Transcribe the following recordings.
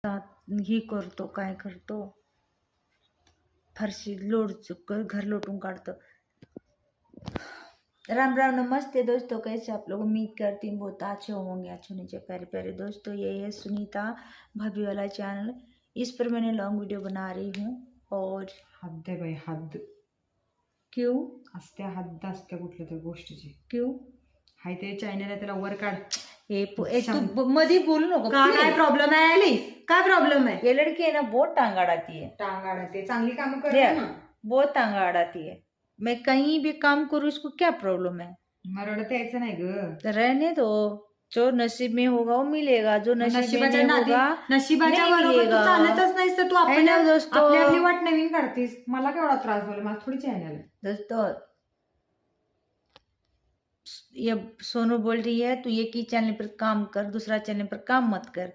ही करतो काय करतो, फरशी घर लोटून काढतो। राम राम, नमस्ते दोस्तों, कैसे आप लोग? उम्मीद करती हूँ बहुत अच्छे होंगे। अच्छे नीचे प्यारे प्यारे दोस्तों, ये है सुनीता भाभी वाला चैनल। इस पर मैंने लॉन्ग वीडियो बना रही हूँ। और हद्द आहे बाई, हद्द। क्यों असते हद्द असते कुठल्या तरी गोष्टीची। क्यों हाय ते चॅनल आहे, त्याला वर काढ। तू मध्ये बोलू नको। काय प्रॉब्लेम आहे आली? काय प्रॉब्लेम है? ये लड़की है ना, बहुत टांग अड़ाती है। टांग अड़ाती है, चांगली काम करते ना। बहुत टांग अड़ाती है। मैं कहीं भी काम करूँ, इसको क्या प्रॉब्लम है? मरडत यायचं नाही ग। रहने दो, जो नसीब में होगा वो मिलेगा, जो नसीब में नहीं होगा नशिबाच्या नहीं बरोबर तू मिलेगा। चालतच नाहीस तर तू है ना दोस्तों? आपली आपली वाट नवीन काढतीस। मला केवढा त्रास झाला, मला थोडी चॅनल आहे दोस्तों। ये सोनू बोल रही है तू एक ही चैनल पर काम कर, दूसरा चैनल पर काम मत कर।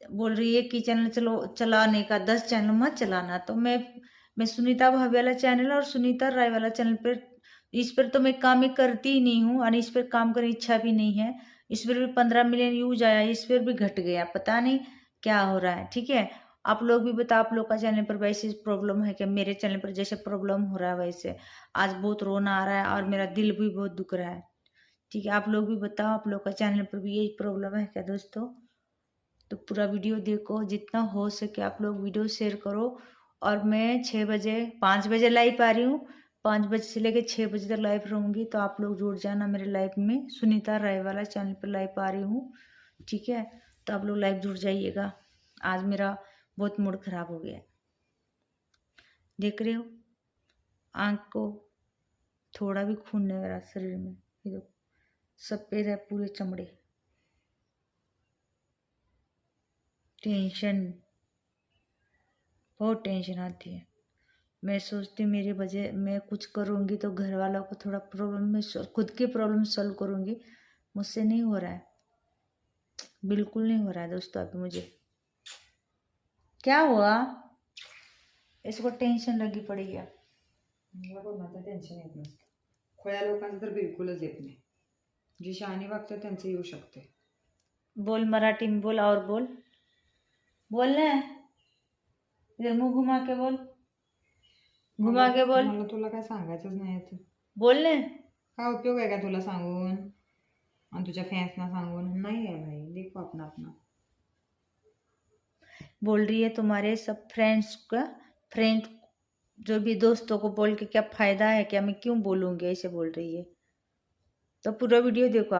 बोल रही है कि चैनल चलाने का 10 चैनल मत चलाना। तो मैं सुनीता भाभी वाला चैनल और सुनीता राय वाला चैनल पर, इस पर तो मैं काम ही करती ही नहीं हूँ और इस पर काम करने की इच्छा भी नहीं है। इस पर भी 15 मिलियन यूज आया, इस पर भी घट गया, पता नहीं क्या हो रहा है। ठीक है, आप लोग भी बताओ, आप लोग का चैनल पर वैसे प्रॉब्लम है क्या? मेरे चैनल पर जैसे प्रॉब्लम हो रहा है वैसे आज बहुत रोना आ रहा है और मेरा दिल भी बहुत दुख रहा है। ठीक है, आप लोग भी बताओ, आप लोग का चैनल पर भी यही प्रॉब्लम है क्या दोस्तों? तो पूरा वीडियो देखो, जितना हो सके आप लोग वीडियो शेयर करो। और मैं 5 बजे लाइव आ रही हूँ। 5 बजे से लेकर 6 बजे तक लाइव रहूँगी, तो आप लोग जुड़ जाना मेरे लाइव में। सुनीता राय वाला चैनल पर लाइव आ रही हूँ, ठीक है? तो आप लोग लाइव जुड़ जाइएगा। आज मेरा बहुत मूड खराब हो गया, देख रहे हो आँख को थोड़ा भी खून नहीं मेरा शरीर में। ये देखो सफेद है पूरे चमड़े। टेंशन, बहुत टेंशन आती है। मैं सोचती मेरी वजह मैं कुछ करूँगी तो घर वालों को थोड़ा प्रॉब्लम में खुद की प्रॉब्लम सॉल्व करूँगी। मुझसे नहीं हो रहा है, बिल्कुल नहीं हो रहा है दोस्तों। अभी मुझे क्या हुआ, इसको टेंशन लगी पड़ी है। मला कोणाचं टेन्शन येत नसतं, खोया लोकांचं तर बिलकुलच येत नाही। जी शहाणी वागतात त्यांचं येऊ शकते। बोल मराठी में बोल, और बोल बोलना है, इधर मुंह घुमा के बोल, घुमा के बोल। मला तुला काय सांगायचंच नाही तर बोलने काय उपयोग आहे का तुला सांगून आणि तुझ्या फॅन्सना सांगून? नाही आहे भाई, देखो अपना अपना। बोल रही है तुम्हारे सब फ्रेंड जो भी दोस्तों को बोल के क्या फायदा है क्या? मैं क्यों बोलूँगी? ऐसे बोल रही है। तो पूरा वीडियो देखो।